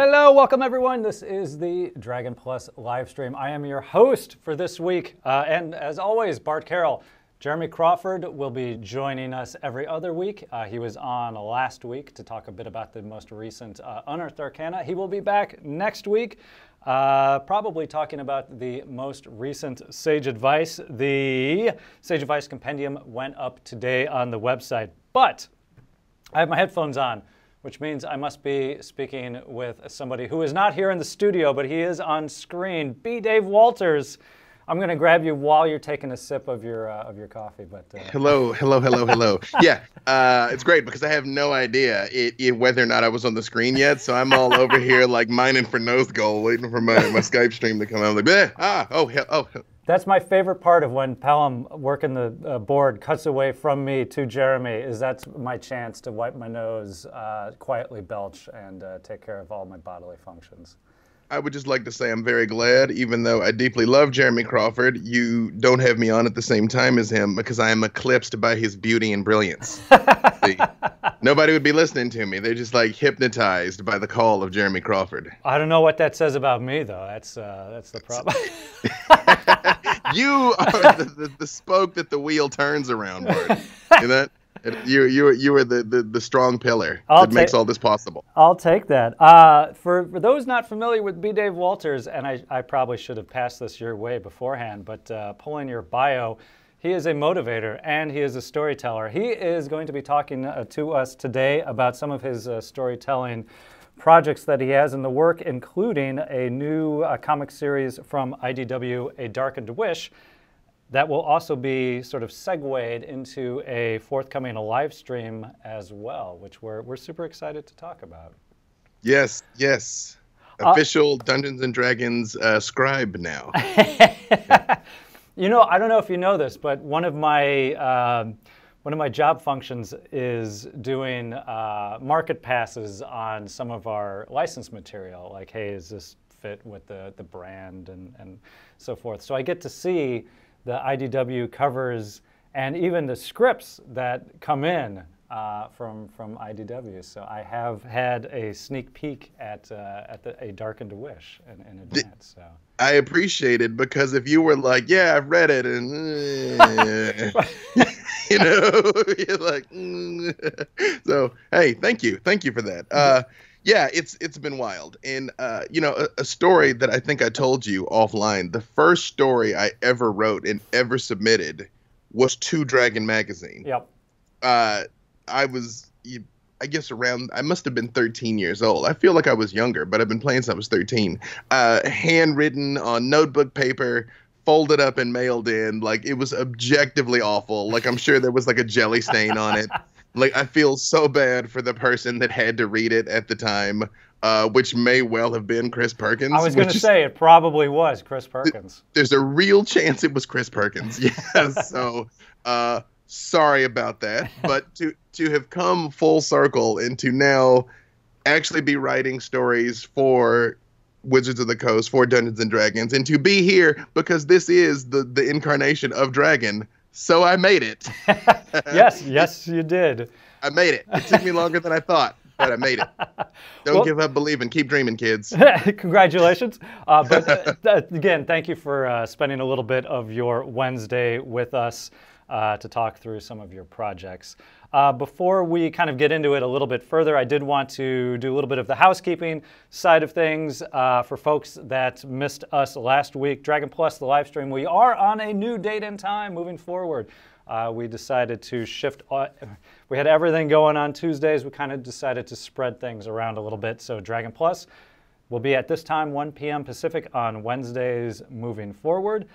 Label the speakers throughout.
Speaker 1: Hello, welcome everyone. This is the Dragon Plus live stream. I am your host for this week, and as always, Bart Carroll. Jeremy Crawford will be joining us every other week. He was on last week to talk a bit about the most recent Unearthed Arcana. He will be back next week, probably talking about the most recent Sage Advice. The Sage Advice Compendium went up today on the website, but I have my headphones on, which means I must be speaking with somebody who is not here in the studio, but he is on screen. B. Dave Walters. I'm going to grab you while you're taking a sip of your coffee. But
Speaker 2: hello. Yeah, it's great because I have no idea whether or not I was on the screen yet. So I'm all over here like mining for nose goal, waiting for my Skype stream to come out. I'm like,
Speaker 1: That's my favorite part of when Pelham working the board cuts away from me to Jeremy, is that's my chance to wipe my nose, quietly belch, and take care of all my bodily functions.
Speaker 2: I would just like to say I'm very glad, even though I deeply love Jeremy Crawford, you don't have me on at the same time as him because I am eclipsed by his beauty and brilliance. See, nobody would be listening to me. They're just like hypnotized by the call of Jeremy Crawford.
Speaker 1: I don't know what that says about me, though. That's the problem.
Speaker 2: You are the spoke that the wheel turns around, Bart. You know that? You are the strong pillar that makes all this possible.
Speaker 1: I'll take that. For those not familiar with B. Dave Walters, and I probably should have passed this your way beforehand, but pulling your bio, he is a motivator and he is a storyteller. He is going to be talking to us today about some of his storytelling projects that he has in the work, including a new comic series from IDW, A Darkened Wish, that will also be sort of segued into a forthcoming live stream as well, which we're super excited to talk about.
Speaker 2: Yes. Official Dungeons and Dragons scribe now.
Speaker 1: You know, I don't know if you know this, but one of my job functions is doing market passes on some of our license material. Like, hey, is this fit with the brand and so forth? So I get to see the IDW covers and even the scripts that come in from IDW. So I have had a sneak peek at A Darkened Wish in advance. So
Speaker 2: I appreciate it, because if you were like, yeah, I've read it, and you know, you're like, so hey, thank you for that. Yeah, it's been wild. And, you know, a story that I think I told you offline, the first story I ever wrote and ever submitted was to Dragon Magazine.
Speaker 1: Yep.
Speaker 2: I was, I guess I must have been 13 years old. I feel like I was younger, but I've been playing since I was 13. Handwritten on notebook paper, folded up and mailed in. Like, it was objectively awful. Like, I'm sure there was like a jelly stain on it. Like, I feel so bad for the person that had to read it at the time, which may well have been Chris Perkins.
Speaker 1: I was going to say, it probably was Chris Perkins.
Speaker 2: There's a real chance it was Chris Perkins. Yes. So, sorry about that. But to have come full circle and to now actually be writing stories for Wizards of the Coast, for Dungeons and Dragons, and to be here because this is the incarnation of Dragon. So I made it.
Speaker 1: Yes, you did.
Speaker 2: I made it. It took me longer than I thought, but I made it. Don't give up believing. Keep dreaming, kids.
Speaker 1: Congratulations. But again, thank you for spending a little bit of your Wednesday with us to talk through some of your projects. Before we kind of get into it a little bit further, I did want to do a little bit of the housekeeping side of things for folks that missed us last week. Dragon Plus, the live stream, we are on a new date and time moving forward. We decided to shift. We had everything going on Tuesdays. We kind of decided to spread things around a little bit. So Dragon Plus will be at this time, 1 p.m. Pacific on Wednesdays moving forward.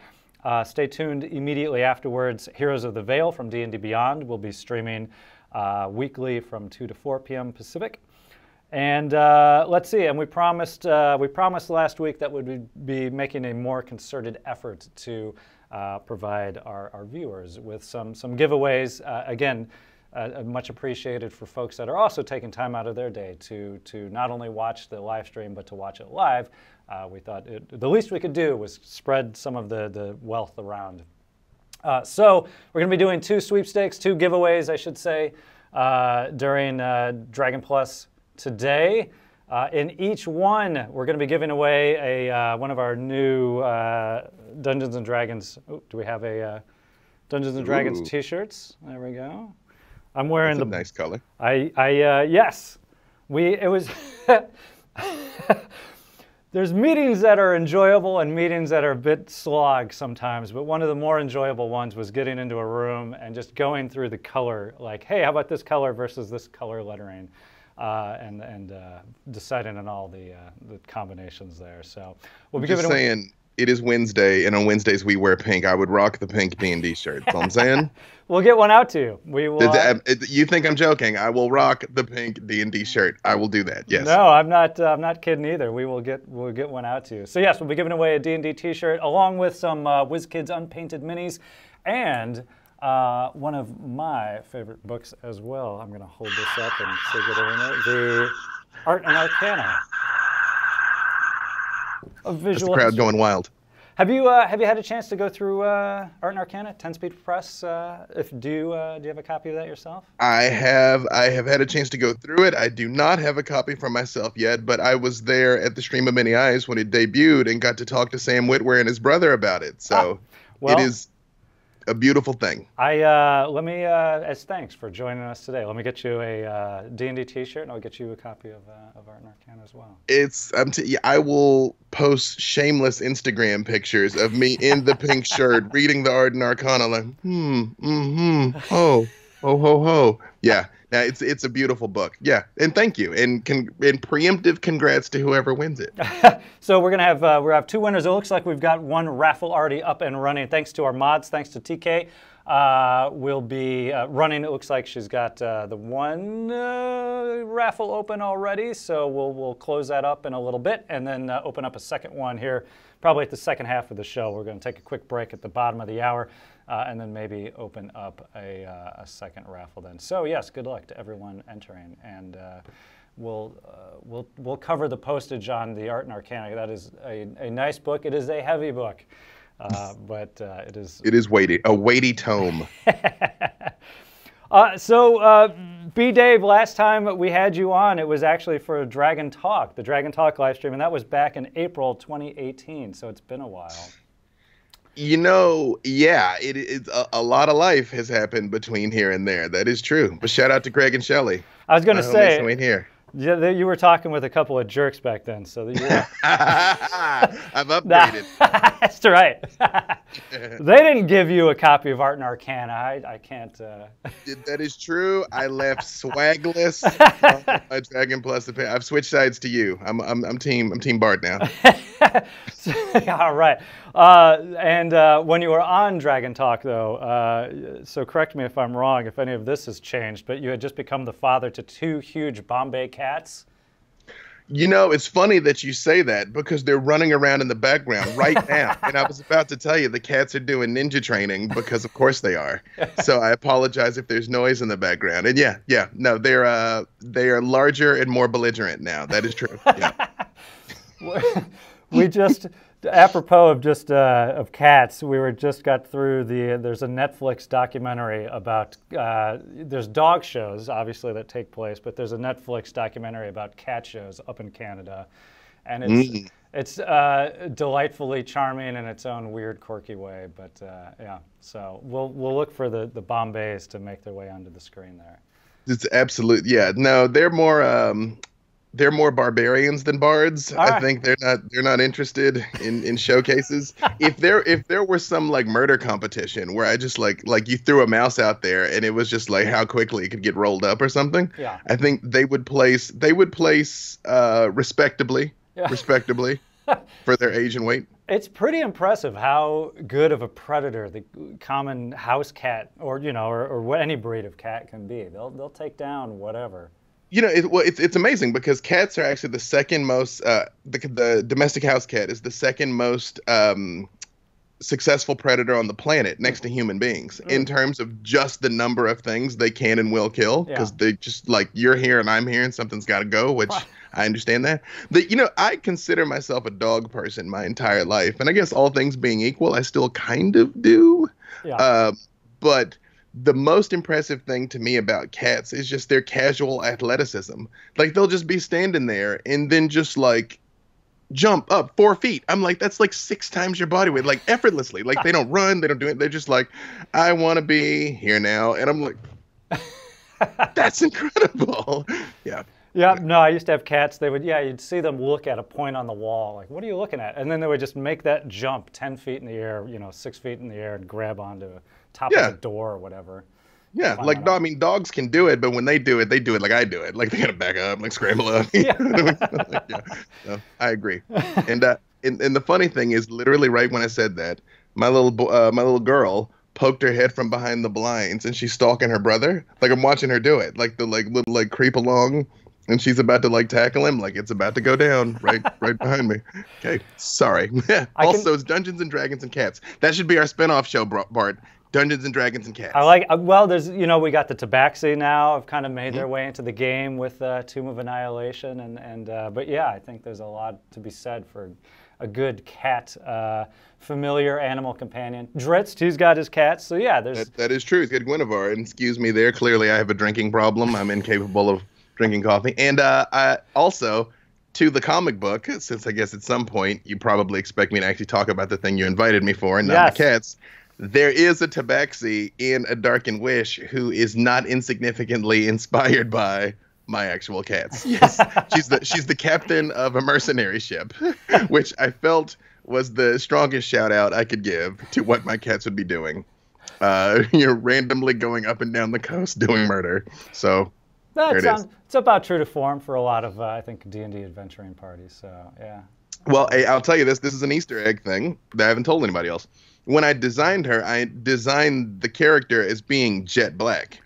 Speaker 1: Stay tuned immediately afterwards. Heroes of the Veil from D&D Beyond will be streaming weekly from 2 to 4 p.m. Pacific. And let's see. And we promised last week that we'd be making a more concerted effort to provide our viewers with some giveaways. Again, much appreciated for folks that are also taking time out of their day to not only watch the live stream but to watch it live. We thought the least we could do was spread some of the wealth around. So we're going to be doing two sweepstakes, two giveaways, I should say, during Dragon Plus today. In each one, we're going to be giving away one of our new Dungeons and Dragons. Oh, do we have a Dungeons and Dragons T-shirts? There we go. I'm wearing
Speaker 2: That's a nice color.
Speaker 1: Yes, it was. There's meetings that are enjoyable and meetings that are a bit slog sometimes, but one of the more enjoyable ones was getting into a room and just going through the color, like, hey, how about this color versus this color lettering, and deciding on all the combinations there. So we'll be
Speaker 2: just saying, it is Wednesday, and on Wednesdays we wear pink. I would rock the pink D&D shirt. That's all I'm saying.
Speaker 1: We'll get one out to you. We will.
Speaker 2: You think I'm joking? I will rock the pink D&D shirt. I will do that. Yes.
Speaker 1: No, I'm not kidding either. We'll get one out to you. So yes, we'll be giving away a D&D T-shirt along with some WizKids Unpainted minis, and one of my favorite books as well. I'm going to hold this up and say good in it. The Art and Arcana.
Speaker 2: That's the crowd going wild.
Speaker 1: Have you had a chance to go through Art and Arcana, 10-Speed Press? Do you have a copy of that yourself?
Speaker 2: I have had a chance to go through it. I do not have a copy for myself yet, but I was there at the Stream of Many Eyes when it debuted and got to talk to Sam Witwer and his brother about it. So it is a beautiful thing.
Speaker 1: Let me, as thanks for joining us today, let me get you a D&D T-shirt, and I'll get you a copy of Art and Arcana as well.
Speaker 2: I will post shameless Instagram pictures of me in the pink shirt reading the Art and Arcana, like, ho, ho, ho, ho. Yeah. Now, it's a beautiful book. Yeah, and thank you, and preemptive congrats to whoever wins it.
Speaker 1: So we're gonna have two winners. It looks like we've got one raffle already up and running. Thanks to our mods, thanks to TK. We'll be running. It looks like she's got the one raffle open already. So we'll close that up in a little bit, and then open up a second one here, probably at the second half of the show. We're going to take a quick break at the bottom of the hour. And then maybe open up a second raffle then. So yes, good luck to everyone entering, and we'll cover the postage on the Art and Arcana. That is a nice book. It is a heavy book, but it is
Speaker 2: weighty, a weighty tome.
Speaker 1: B. Dave, last time we had you on, it was actually for Dragon Talk, the Dragon Talk live stream, and that was back in April 2018. So it's been a while.
Speaker 2: You know, yeah, it's a lot of life has happened between here and there. That is true. But shout out to Greg and Shelley.
Speaker 1: I was going to say,
Speaker 2: here.
Speaker 1: Yeah, you were talking with a couple of jerks back then, so you were...
Speaker 2: I've upgraded.
Speaker 1: That's right. They didn't give you a copy of Art and Arcana. I can't.
Speaker 2: That is true. I left swagless on my Dragon Plus. I've switched sides to you. I'm team Bart now.
Speaker 1: All right. And when you were on Dragon Talk, though, so correct me if I'm wrong, if any of this has changed, but you had just become the father to two huge Bombay cats.
Speaker 2: You know, it's funny that you say that because they're running around in the background right now. And I was about to tell you the cats are doing ninja training because, of course, they are. So I apologize if there's noise in the background. And no, they are larger and more belligerent now. That is true. Yeah.
Speaker 1: We just, apropos of cats, we just got through there's a Netflix documentary about, there's dog shows, obviously, that take place, but there's a Netflix documentary about cat shows up in Canada. And it's delightfully charming in its own weird, quirky way. But yeah, so we'll look for the Bombays to make their way onto the screen there.
Speaker 2: It's absolute, yeah. No, they're more barbarians than bards.
Speaker 1: All right.
Speaker 2: I think they're not interested in showcases. If there were some like murder competition where I just like you threw a mouse out there and it was just like how quickly it could get rolled up or something.
Speaker 1: Yeah.
Speaker 2: I think they would place respectably for their age and weight.
Speaker 1: It's pretty impressive how good of a predator the common house cat or any breed of cat can be. They'll take down whatever.
Speaker 2: You know, it's amazing because cats are actually the second most, the domestic house cat is the second most successful predator on the planet next to human beings in terms of just the number of things they can and will kill because they just like you're here and I'm here and something's got to go, which I understand that. I consider myself a dog person my entire life. And I guess all things being equal, I still kind of do.
Speaker 1: Yeah.
Speaker 2: But the most impressive thing to me about cats is just their casual athleticism. Like they'll just be standing there and then just like jump up 4 feet. I'm like, that's like 6 times your body weight, like effortlessly. Like they don't run, they don't do it. They're just like, I want to be here now. And I'm like, that's incredible. Yeah.
Speaker 1: Yeah, no, I used to have cats. They would, yeah, you'd see them look at a point on the wall, like, what are you looking at? And then they would just make that jump 10 feet in the air, 6 feet in the air and grab onto the top of the door or whatever.
Speaker 2: Yeah, like I mean, dogs can do it, but when they do it like I do it. Like they gotta back up, like scramble up. Yeah. Yeah. So, I agree. And the funny thing is, literally right when I said that, my little girl poked her head from behind the blinds, and she's stalking her brother. Like I'm watching her do it, like the little like creep along, and she's about to like tackle him, like it's about to go down right behind me. Okay, sorry. Also, it's Dungeons and Dragons and Cats. That should be our spinoff show, Bart. Dungeons and Dragons and Cats.
Speaker 1: I like, well, there's, we got the Tabaxi now, have kind of made their way into the game with Tomb of Annihilation, but yeah, I think there's a lot to be said for a good cat, familiar animal companion. Dritz, he's got his cats, so yeah, there's...
Speaker 2: That is true, he's got Guinevere, and excuse me there, clearly I have a drinking problem, I'm incapable of drinking coffee, and I also... to the comic book, since I guess at some point you probably expect me to actually talk about the thing you invited me for and not the cats. There is a Tabaxi in A Darkened Wish who is not insignificantly inspired by my actual cats. Yes, she's the captain of a mercenary ship, which I felt was the strongest shout out I could give to what my cats would be doing. Randomly going up and down the coast doing murder. So
Speaker 1: it's about true to form for a lot of I think D&D adventuring parties. So yeah.
Speaker 2: Well, I'll tell you this. This is an Easter egg thing that I haven't told anybody else. When I designed her, I designed the character as being jet black.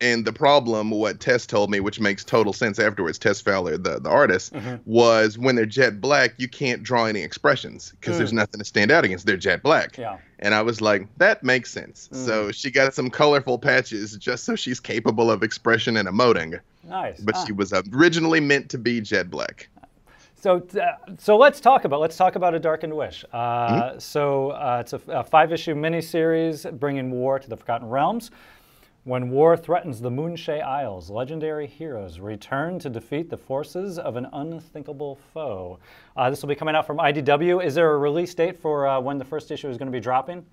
Speaker 2: And the problem, what Tess told me, which makes total sense afterwards, Tess Fowler, the artist, was when they're jet black, you can't draw any expressions because there's nothing to stand out against. They're jet black.
Speaker 1: Yeah.
Speaker 2: And I was like, that makes sense. So she got some colorful patches just so she's capable of expression and emoting.
Speaker 1: Nice.
Speaker 2: But she was originally meant to be jet black.
Speaker 1: So let's talk about A Darkened Wish. So it's a 5-issue miniseries bringing war to the Forgotten Realms. When war threatens the Moonshae Isles, legendary heroes return to defeat the forces of an unthinkable foe. This will be coming out from IDW. Is there a release date for when the first issue is going to be dropping?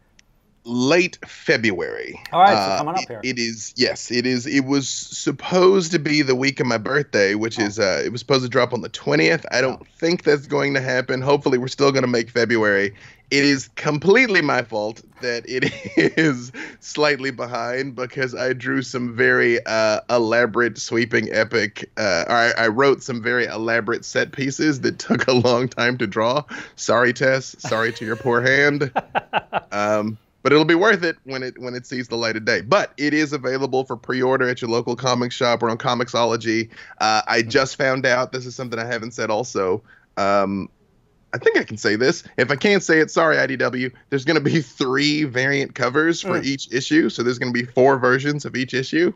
Speaker 2: Late February.
Speaker 1: All right, so coming up here.
Speaker 2: It is, yes, it is. It was supposed to be the week of my birthday, which is, it was supposed to drop on the 20th. I don't think that's going to happen. Hopefully, we're still going to make February. It is completely my fault that it is slightly behind because I drew some very elaborate, sweeping, epic, I wrote some very elaborate set pieces that took a long time to draw. Sorry, Tess. Sorry to your poor hand. But it'll be worth it when it sees the light of day. But it is available for pre-order at your local comic shop or on Comixology. I just found out, this is something I haven't said also, I think I can say this. If I can't say it, sorry, IDW. There's going to be 3 variant covers for each issue. So there's going to be 4 versions of each issue.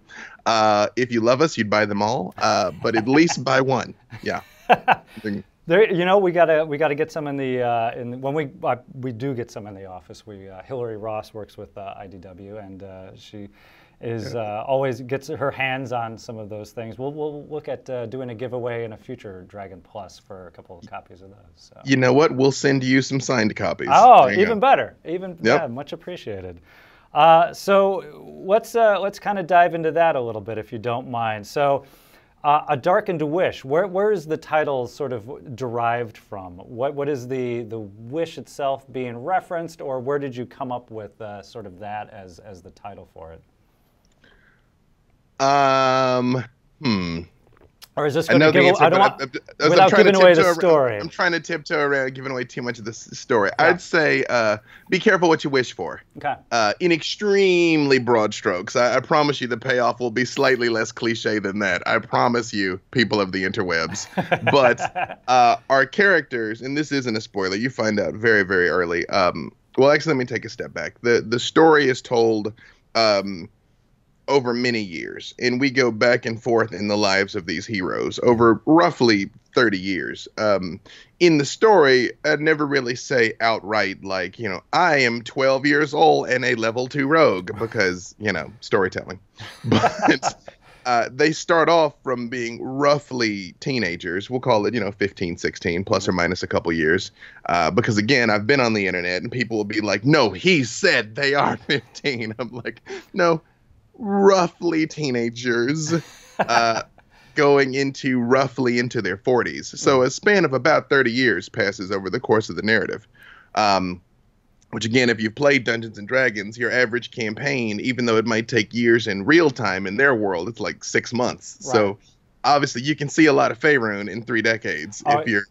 Speaker 2: If you love us, you'd buy them all. But at least buy one. Yeah.
Speaker 1: There, we gotta get some in the when we do get some in the office. Hillary Ross works with IDW, and she is always gets her hands on some of those things. We'll look at doing a giveaway in a future Dragon Plus for a couple of copies of those. So.
Speaker 2: You know what? We'll send you some signed copies.
Speaker 1: Oh, even better. Yeah, much appreciated. So let's kind of dive into that a little bit, if you don't mind. So. A Darkened Wish, where is the title sort of derived from? What is the wish itself being referenced, or where did you come up with sort of that as the title for it? Or is this going to give? I don't want without giving away the story.
Speaker 2: I'm trying to tiptoe around giving away too much of the story. Yeah. I'd say be careful what you wish for.
Speaker 1: Okay.
Speaker 2: In extremely broad strokes, I promise you the payoff will be slightly less cliche than that. I promise you, people of the interwebs. But our characters, and this isn't a spoiler, you find out very, very early. Well, actually, let me take a step back. The story is told over many years, and we go back and forth in the lives of these heroes over roughly 30 years. In the story, I'd never really say outright, like, I am 12 years old and a level 2 rogue, because, storytelling. But they start off from being roughly teenagers. We'll call it, 15, 16, plus or minus a couple years. Because, again, I've been on the internet and people will be like, no, he said they are 15. I'm like, no, roughly teenagers. Going roughly into their 40s. So a span of about 30 years passes over the course of the narrative. Which, again, if you've played Dungeons & Dragons, your average campaign, even though it might take years in real time in their world, it's like 6 months. Right. So obviously you can see a lot of Faerun in 3 decades if you're...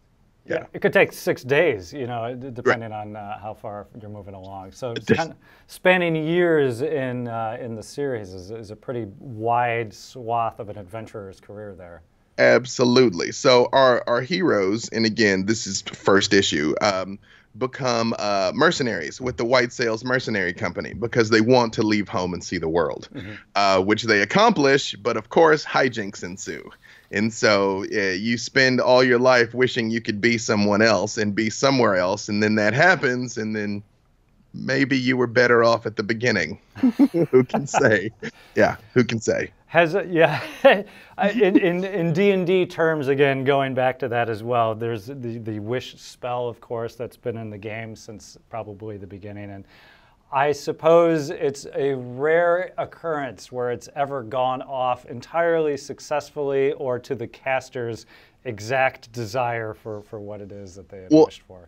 Speaker 1: Yeah. It could take 6 days, depending on how far you're moving along. So kind of spanning years in the series is a pretty wide swath of an adventurer's career there.
Speaker 2: Absolutely. So our heroes, and again, this is first issue, become mercenaries with the White Sails Mercenary Company because they want to leave home and see the world, which they accomplish, but of course hijinks ensue. And so you spend all your life wishing you could be someone else and be somewhere else, and then that happens, and then maybe you were better off at the beginning. Who can say? Yeah, who can say?
Speaker 1: In D&D terms, again, going back to that as well, there's the wish spell, of course, that's been in the game since probably the beginning, and I suppose it's a rare occurrence where it's ever gone off entirely successfully or to the caster's exact desire for what it is that they had wished for.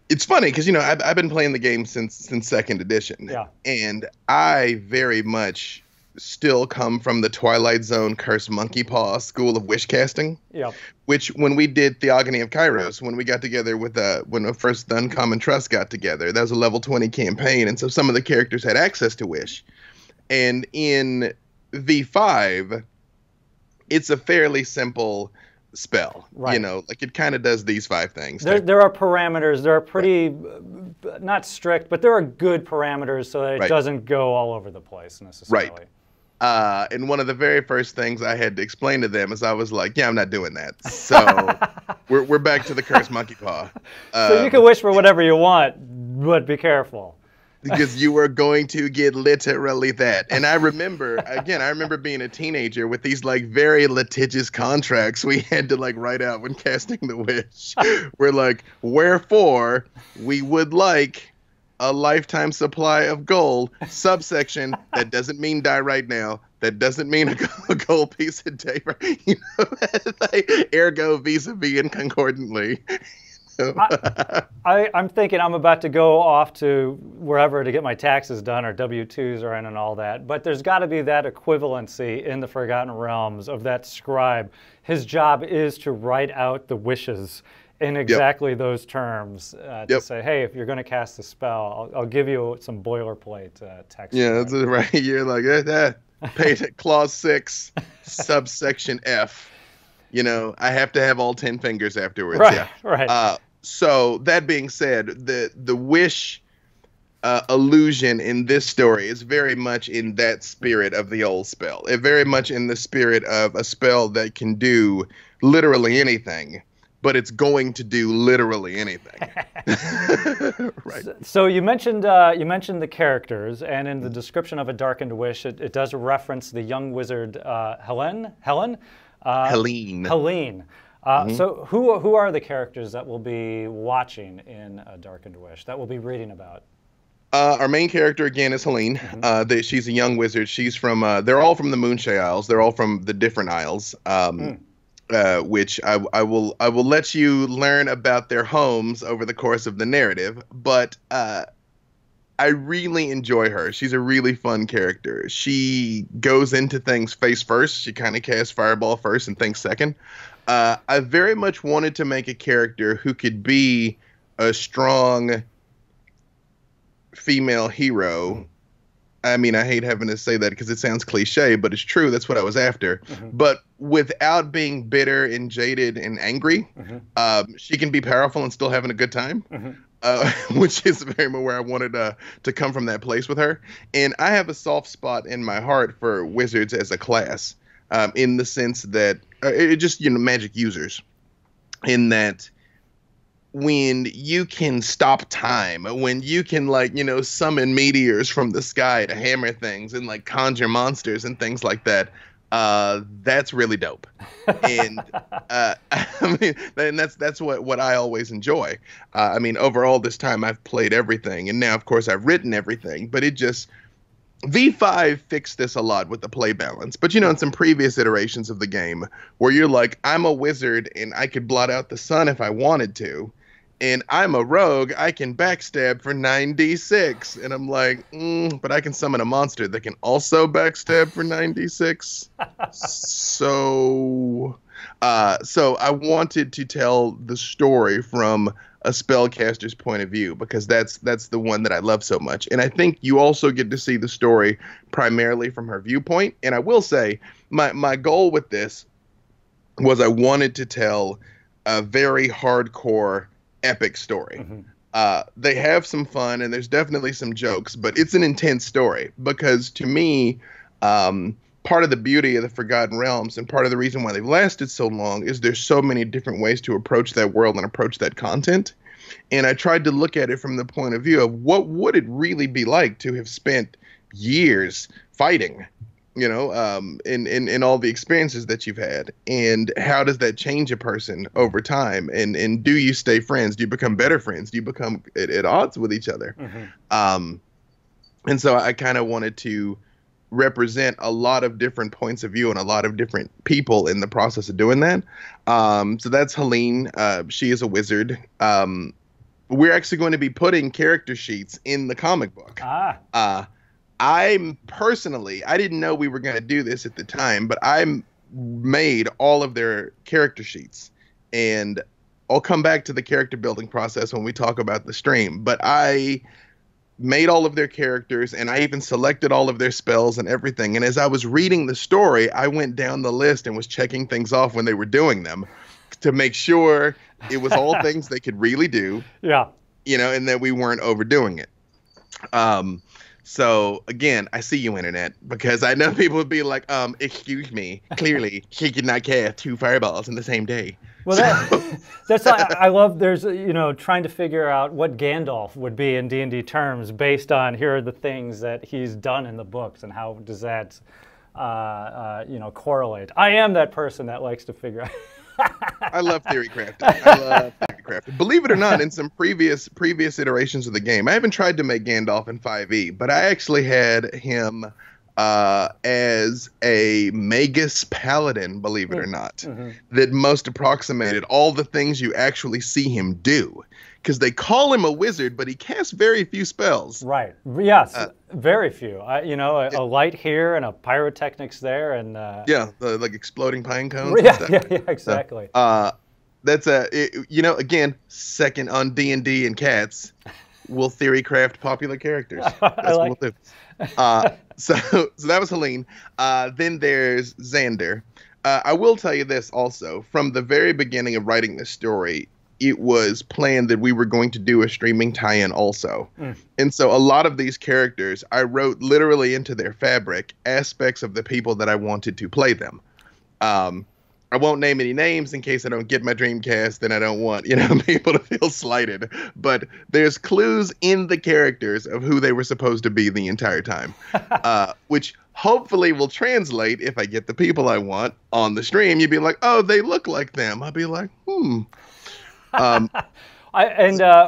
Speaker 2: It's funny because, I've been playing the game since 2nd edition.
Speaker 1: Yeah.
Speaker 2: And I very much still come from the Twilight Zone Curse Monkey Paw school of wish casting.
Speaker 1: Yeah.
Speaker 2: Which, when we did Theogony of Kairos, when we got together with when first the Uncommon Trust got together, that was a level 20 campaign, and so some of the characters had access to wish. And in V5, it's a fairly simple spell.
Speaker 1: Right.
Speaker 2: Like it kind of does these 5 things.
Speaker 1: There are parameters. There are pretty, not strict, but there are good parameters so that it doesn't go all over the place necessarily.
Speaker 2: Right. And one of the very first things I had to explain to them is I was like, yeah, I'm not doing that. So we're back to the Cursed Monkey Paw.
Speaker 1: So you can wish for whatever you want, but be careful.
Speaker 2: Because you are going to get literally that. And I remember being a teenager with these like very litigious contracts we had to like write out when casting the wish. We're like, wherefore we would like a lifetime supply of gold, subsection, that doesn't mean die right now. That doesn't mean a gold piece of paper. Ergo, vis-a-vis, and concordantly.
Speaker 1: I'm thinking I'm about to go off to wherever to get my taxes done or W-2s or and all that, but there's got to be that equivalency in the Forgotten Realms of that scribe. His job is to write out the wishes in exactly those terms to say, hey, if you're going to cast a spell, I'll give you some boilerplate text.
Speaker 2: Yeah, that's right. You're like, clause 6, subsection F. I have to have all 10 fingers afterwards.
Speaker 1: Right,
Speaker 2: yeah.
Speaker 1: Right.
Speaker 2: So that being said, the wish illusion in this story is very much in that spirit of the old spell. It very much in the spirit of a spell that can do literally anything, but it's going to do literally anything. Right.
Speaker 1: So you mentioned the characters, and in the description of A Darkened Wish, it does reference the young wizard Helene. So who are the characters that we'll be watching in A Darkened Wish, that we'll be reading about?
Speaker 2: Our main character, again, is Helene. She's a young wizard. She's from, they're all from the Moonshade Isles. They're all from the different isles, which I will let you learn about their homes over the course of the narrative. But I really enjoy her. She's a really fun character. She goes into things face first. She kind of casts Fireball first and thinks second. I very much wanted to make a character who could be a strong female hero. I mean, I hate having to say that because it sounds cliche, but it's true. That's what I was after. But without being bitter and jaded and angry, she can be powerful and still having a good time. which is very much where I wanted to come from, that place with her. And I have a soft spot in my heart for wizards as a class, in the sense that it just, magic users, in that when you can stop time, when you can, like, summon meteors from the sky to hammer things and, like, conjure monsters and things like that, that's really dope. And I mean, and that's what I always enjoy. I mean, over all this time I've played everything, and now of course I've written everything, but it just, V5 fixed this a lot with the play balance. But in some previous iterations of the game, where you're like, I'm a wizard and I could blot out the sun if I wanted to, and I'm a rogue, I can backstab for 9d6. And I'm like, but I can summon a monster that can also backstab for 9d6. So I wanted to tell the story from a spellcaster's point of view, because that's the one that I love so much. And I think you also get to see the story primarily from her viewpoint. And I will say, my goal with this was I wanted to tell a very hardcore epic story. They have some fun and there's definitely some jokes, but it's an intense story, because to me, part of the beauty of the Forgotten Realms and part of the reason why they've lasted so long is there's so many different ways to approach that world and approach that content. And I tried to look at it from the point of view of what would it really be like to have spent years fighting, in all the experiences that you've had, and how does that change a person over time, and do you stay friends? Do you become better friends? Do you become at odds with each other? And so I kind of wanted to represent a lot of different points of view and a lot of different people in the process of doing that. So that's Helene. She is a wizard. We're actually going to be putting character sheets in the comic book. I didn't know we were going to do this at the time, but I made all of their character sheets, and I'll come back to the character building process when we talk about the stream, but I made all of their characters, and I even selected all of their spells and everything. And as I was reading the story, I went down the list and was checking things off when they were doing them to make sure it was all things they could really do. Yeah. And that we weren't overdoing it. So again, I see you, internet, because I know people would be like, excuse me, clearly she could not cast 2 fireballs in the same day.
Speaker 1: Well, that's I love. There's trying to figure out what Gandalf would be in D&D terms based on here are the things that he's done in the books, and how does that correlate. I am that person that likes to figure out.
Speaker 2: I love theory crafting. Believe it or not, in some previous iterations of the game, I haven't tried to make Gandalf in 5e, but I actually had him as a Magus Paladin, believe it or not, that most approximated all the things you actually see him do. Because they call him a wizard, but he casts very few spells.
Speaker 1: Right. Yes, very few. A light here and a pyrotechnics there, and
Speaker 2: the like exploding pine cones.
Speaker 1: Yeah, exactly.
Speaker 2: That's again, second on D&D and cats. We'll theory craft popular characters. That's what we'll do. So that was Helene. Then there's Xander. I will tell you this also. From the very beginning of writing this story, it was planned that we were going to do a streaming tie-in also. And so a lot of these characters, I wrote literally into their fabric aspects of the people that I wanted to play them. I won't name any names in case I don't get my dream cast, and I don't want, people to feel slighted. But there's clues in the characters of who they were supposed to be the entire time, which hopefully will translate if I get the people I want on the stream. You'd be like, oh, they look like them. I'll be like,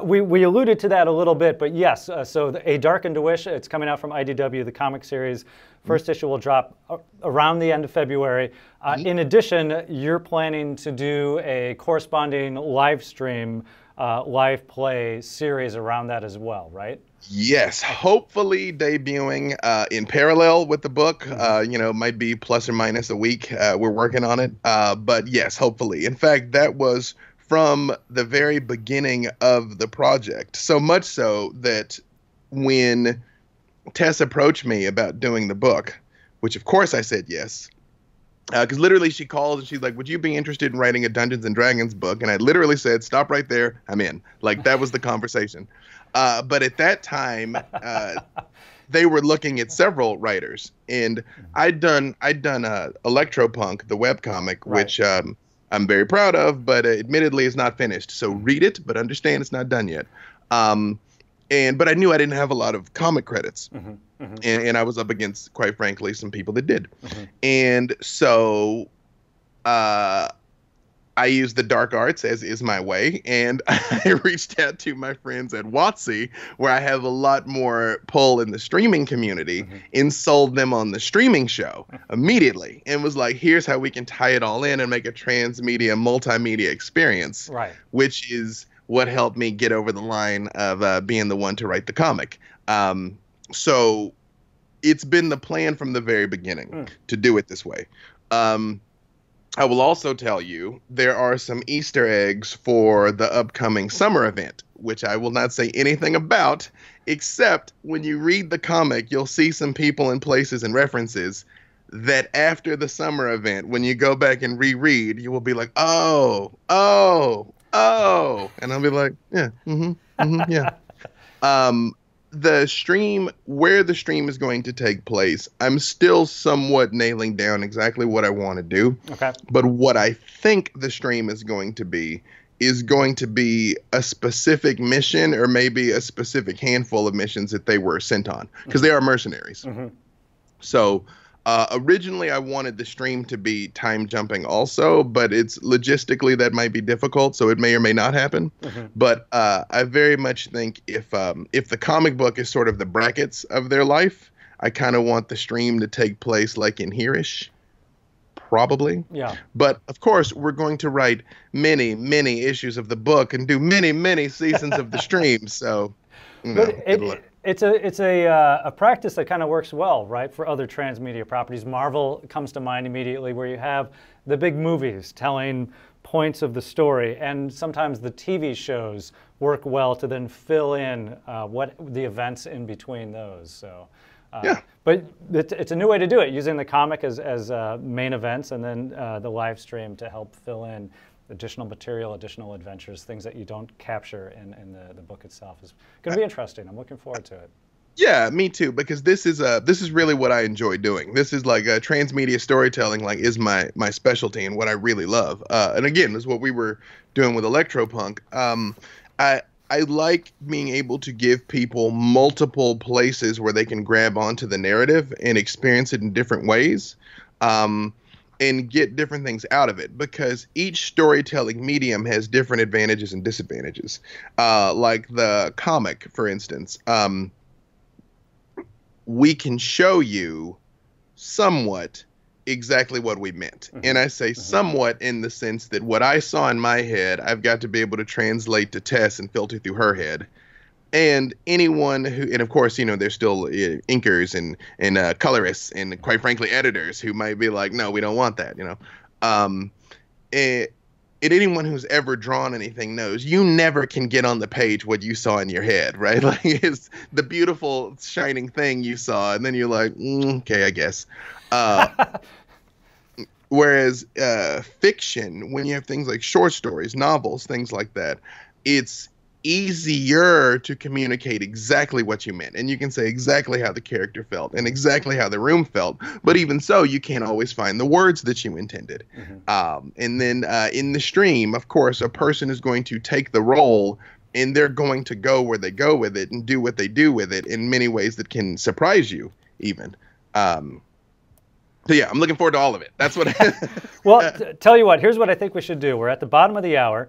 Speaker 1: we alluded to that a little bit, but yes, so A Darkened Wish, it's coming out from IDW, the comic series. First issue will drop around the end of February. In addition, you're planning to do a corresponding live stream, live play series around that as well, right?
Speaker 2: Yes, hopefully debuting in parallel with the book. Might be plus or minus a week. We're working on it. But yes, hopefully. In fact, that was from the very beginning of the project. So much so that when Tess approached me about doing the book, which of course I said yes, Because literally she called and she's like, would you be interested in writing a Dungeons and Dragons book? And I literally said, stop right there. I'm in. Like, that was the conversation. But at that time, they were looking at several writers, and I'd done Electropunk, the webcomic,
Speaker 1: Right.
Speaker 2: which I'm very proud of, but admittedly is not finished. So read it, but understand it's not done yet. But I knew I didn't have a lot of comic credits, and I was up against, quite frankly, some people that did. And so I used the dark arts, as is my way, and I reached out to my friends at WotC, where I have a lot more pull in the streaming community, and sold them on the streaming show immediately, and was like, here's how we can tie it all in and make a transmedia, multimedia experience,
Speaker 1: Right.
Speaker 2: which is what helped me get over the line of being the one to write the comic. So it's been the plan from the very beginning to do it this way. I will also tell you there are some Easter eggs for the upcoming summer event, which I will not say anything about, except when you read the comic, you'll see some people and places and references that after the summer event, when you go back and reread, you will be like, oh, and I'll be like, yeah, yeah. The stream, where the stream is going to take place, I'm still somewhat nailing down exactly what I want to do.
Speaker 1: Okay.
Speaker 2: But what I think the stream is going to be a specific mission, or maybe a specific handful of missions that they were sent on, because they are mercenaries. So originally I wanted the stream to be time jumping also, but it's logistically that might be difficult, so it may or may not happen. But I very much think if the comic book is sort of the brackets of their life, I kind of want the stream to take place like in here-ish, probably. Yeah. But of course, we're going to write many, many issues of the book and do many, many seasons of the stream. So, you know,
Speaker 1: it's a practice that kind of works well, right, for other transmedia properties. Marvel comes to mind immediately, where you have the big movies telling points of the story, and sometimes the TV shows work well to then fill in what the events in between those. So, yeah. But it's a new way to do it, using the comic as main events, and then the live stream to help fill in additional material, additional adventures, things that you don't capture in the book itself. Is going to be interesting. I'm looking forward to it.
Speaker 2: Yeah, me too, because this is really what I enjoy doing. This is like transmedia storytelling, like is my specialty and what I really love. And again, this is what we were doing with Electropunk. I like being able to give people multiple places where they can grab onto the narrative and experience it in different ways. And get different things out of it, because each storytelling medium has different advantages and disadvantages. Like the comic, for instance, we can show you somewhat exactly what we meant. And I say somewhat in the sense that what I saw in my head, I've got to be able to translate to Tess and filter through her head. And anyone who, and of course, you know, there's still inkers and colorists and, quite frankly, editors who might be like, no, we don't want that, you know. And anyone who's ever drawn anything knows you never can get on the page what you saw in your head, right? Like, it's the beautiful shining thing you saw, and then you're like, okay, I guess. Whereas fiction, when you have things like short stories, novels, things like that, it's easier to communicate exactly what you meant, and you can say exactly how the character felt and exactly how the room felt, but even so you can't always find the words that you intended. And then in the stream, of course, a person is going to take the role and they're going to go where they go with it and do what they do with it in many ways that can surprise you even. So yeah, I'm looking forward to all of it. That's what
Speaker 1: Well, tell you what, here's what I think we should do. We're at the bottom of the hour.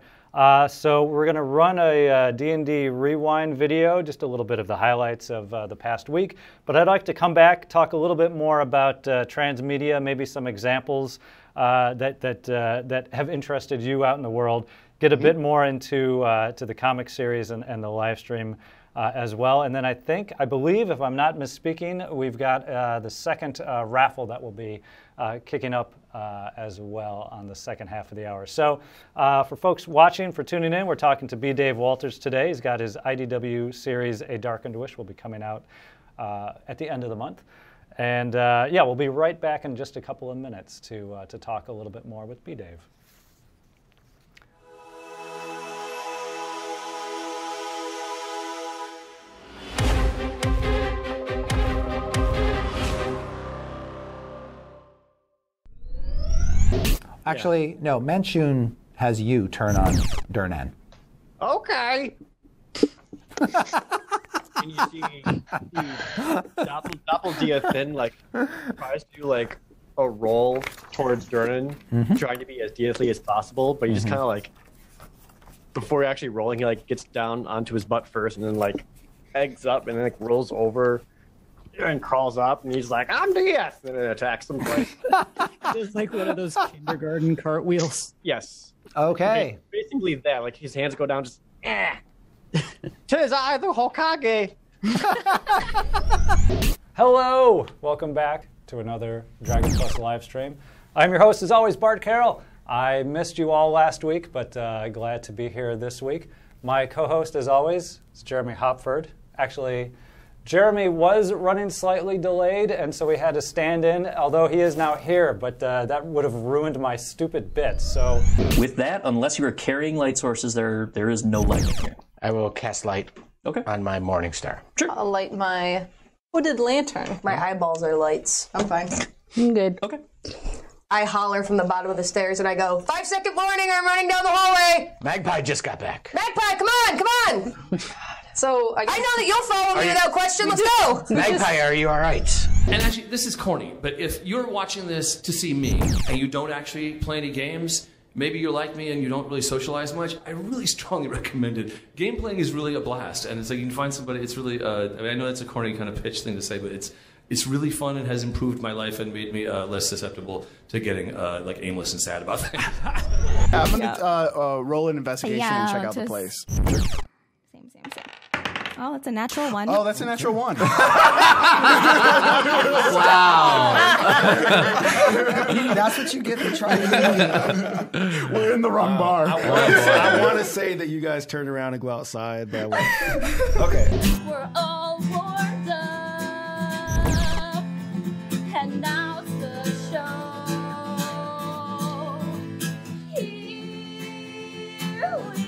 Speaker 1: So we're going to run a D&D rewind video, just a little bit of the highlights of the past week. But I'd like to come back, talk a little bit more about transmedia, maybe some examples that have interested you out in the world, get a bit more into to the comic series and the live stream as well. And then I believe, if I'm not misspeaking, we've got the second raffle that will be kicking up as well on the second half of the hour. So for folks watching, for tuning in, we're talking to B. Dave Walters today. He's got his IDW series, A Darkened Wish, will be coming out at the end of the month. And yeah, we'll be right back in just a couple of minutes to talk a little bit more with B-Dave.
Speaker 3: Actually, no, Manchun has you turn on Durnan.
Speaker 4: Okay. And you see Doppel Diathin like tries to do like a roll towards Durnan, trying to be as deathly as possible, but he just kind of like, before actually rolling, he like gets down onto his butt first, and then like eggs up, and then like rolls over and crawls up, and he's like, "I'm death," and then attacks him twice.
Speaker 5: It's like one of those kindergarten cartwheels.
Speaker 4: Yes.
Speaker 3: Okay.
Speaker 4: Basically that, like his hands go down, just "'Tis I, the Hokage."
Speaker 1: Hello! Welcome back to another Dragon Quest live stream. I'm your host, as always, Bart Carroll. I missed you all last week, but glad to be here this week. My co-host, as always, is Jeremy Hopford. Actually, Jeremy was running slightly delayed, and so we had to stand in, although he is now here, but that would have ruined my stupid bit, so...
Speaker 6: With that, unless you are carrying light sources, there is no light in here.
Speaker 7: I will cast light on my morning star.
Speaker 6: Sure.
Speaker 8: I'll light my hooded lantern. My eyeballs are lights. I'm fine.
Speaker 5: I'm good.
Speaker 6: Okay.
Speaker 8: I holler from the bottom of the stairs and I go, 5-second warning, I'm running down the hallway!
Speaker 7: Magpie just got back.
Speaker 8: Magpie, come on, come on! So I know that you'll follow me without question, let's go!
Speaker 7: Magpie, are you alright?
Speaker 9: And actually, this is corny, but if you're watching this to see me and you don't actually play any games, maybe you're like me and you don't really socialize much, I really strongly recommend it. Game playing is really a blast, and it's like you can find somebody, it's really, I mean, I know that's a corny kind of pitch thing to say, but it's really fun and has improved my life and made me less susceptible to getting like aimless and sad about things.
Speaker 10: I'm gonna roll an investigation and check out the place.
Speaker 11: Same. Oh, that's a natural one.
Speaker 10: Oh, that's a natural one.
Speaker 7: Wow.
Speaker 10: That's what you get for trying. We're in the wrong bar. I want to say that you guys turned around and go outside that way. Okay.
Speaker 11: We're all warmed up, and now it's the show. Here we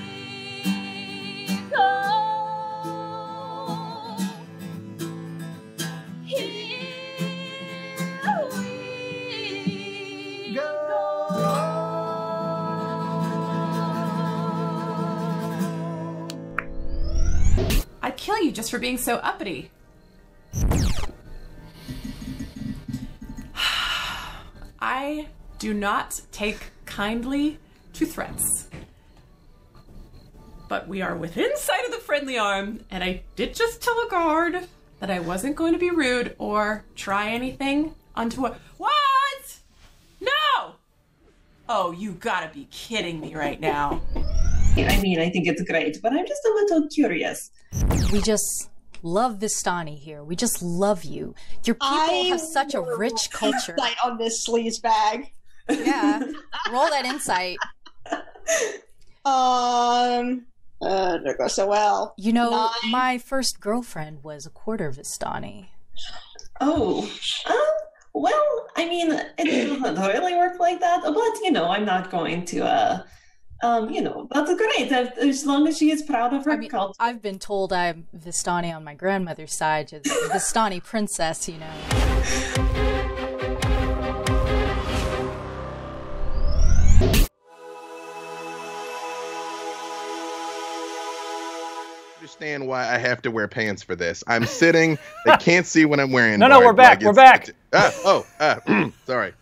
Speaker 11: go.
Speaker 12: I'd kill you just for being so uppity. I do not take kindly to threats. But we are within sight of the friendly arm, and I did just tell a guard that I wasn't going to be rude or try anything untoward. What? No! Oh, you gotta be kidding me right now.
Speaker 13: I mean, I think it's great, but I'm just a little curious.
Speaker 14: We just love Vistani here. We just love you. Your people have such a rich culture.
Speaker 13: Insight on this sleaze bag.
Speaker 14: Yeah. Roll that insight.
Speaker 13: There goes so well.
Speaker 14: You know, my first girlfriend was a quarter Vistani.
Speaker 13: Oh. Well, I mean, it doesn't really work like that, but, you know, I'm not going to, you know, that's great, as long as she is proud of her culture.
Speaker 14: I've been told I'm Vistani on my grandmother's side, just Vistani princess, you know.
Speaker 2: Understand why I have to wear pants for this. I'm sitting. They can't see what I'm wearing.
Speaker 1: No, we're back. We're back.
Speaker 2: Sorry.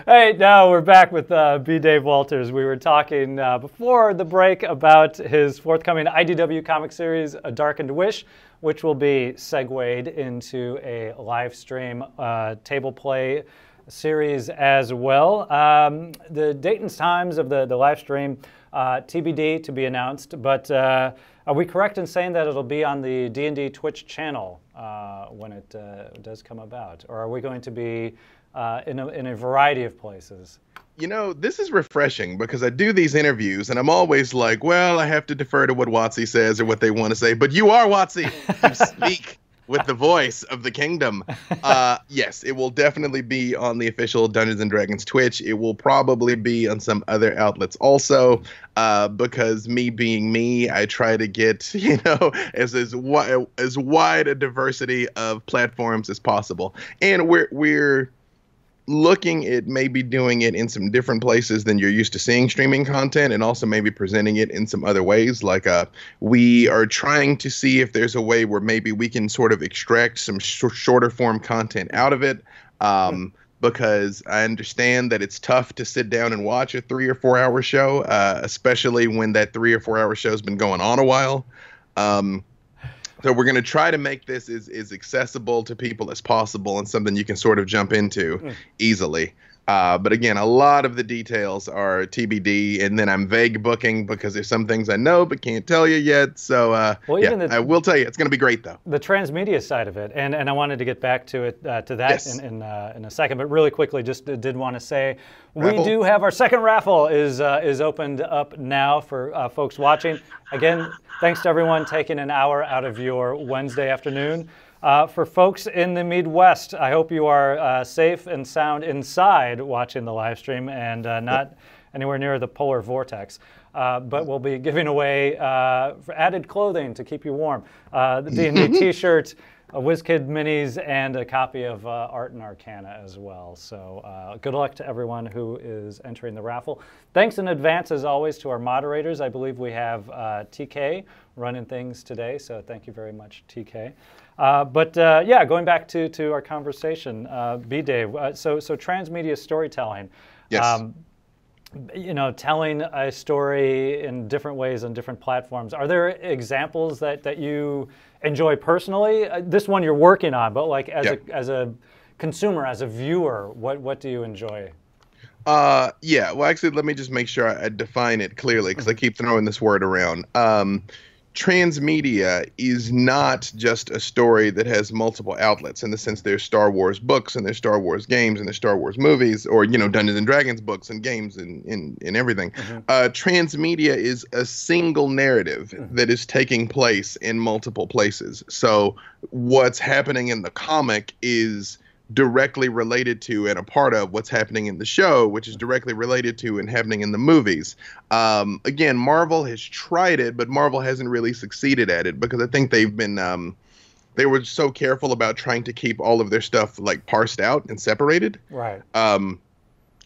Speaker 1: Hey, now we're back with B. Dave Walters. We were talking before the break about his forthcoming IDW comic series, A Darkened Wish, which will be segued into a live stream table play series as well. The date and times of the live stream, TBD to be announced, but are we correct in saying that it'll be on the D&D Twitch channel when it does come about? Or are we going to be in a variety of places?
Speaker 2: You know, this is refreshing because I do these interviews and I'm always like, well, I have to defer to what WotC says or what they want to say. But you are WotC. You speak. with the voice of the kingdom. Yes, it will definitely be on the official Dungeons and Dragons Twitch. It will probably be on some other outlets also, because me being me, I try to get, as wide a diversity of platforms as possible. And we're looking at maybe doing it in some different places than you're used to seeing streaming content, and also maybe presenting it in some other ways. Like we are trying to see if there's a way where maybe we can sort of extract some shorter form content out of it. Because I understand that it's tough to sit down and watch a 3 or 4 hour show, especially when that 3 or 4 hour show has been going on a while. So we're going to try to make this as accessible to people as possible, and something you can sort of jump into easily. But again, a lot of the details are TBD, and then I'm vague booking because there's some things I know but can't tell you yet. So I will tell you, it's going to be great though.
Speaker 1: The transmedia side of it, and I wanted to get back to it to that
Speaker 2: Yes.
Speaker 1: in a second, but really quickly, just did want to say
Speaker 2: Raffle.
Speaker 1: we do have our second raffle is opened up now for folks watching. Again, thanks to everyone taking an hour out of your Wednesday afternoon. For folks in the Midwest, I hope you are safe and sound inside watching the live stream and not anywhere near the polar vortex. But we'll be giving away added clothing to keep you warm. The D&D t-shirt, WizKid minis, and a copy of Art and Arcana as well. So good luck to everyone who is entering the raffle. Thanks in advance, as always, to our moderators. I believe we have TK running things today, so thank you very much, TK. Going back to our conversation, B-Dave, so Transmedia Storytelling.
Speaker 2: Yes.
Speaker 1: Telling a story in different ways on different platforms. Are there examples that you enjoy personally? This one you're working on, but like as a consumer, as a viewer, what do you enjoy?
Speaker 2: Well, actually, let me just make sure I define it clearly, because I keep throwing this word around. Transmedia is not just a story that has multiple outlets, in the sense there's Star Wars books and there's Star Wars games and there's Star Wars movies, or Dungeons and Dragons books and games and everything. Transmedia is a single narrative that is taking place in multiple places. So what's happening in the comic is directly related to and a part of what's happening in the show, which is directly related to and happening in the movies. Again, Marvel has tried it, but Marvel hasn't really succeeded at it, because I think they've been they were so careful about trying to keep all of their stuff like parsed out and separated.
Speaker 1: Right.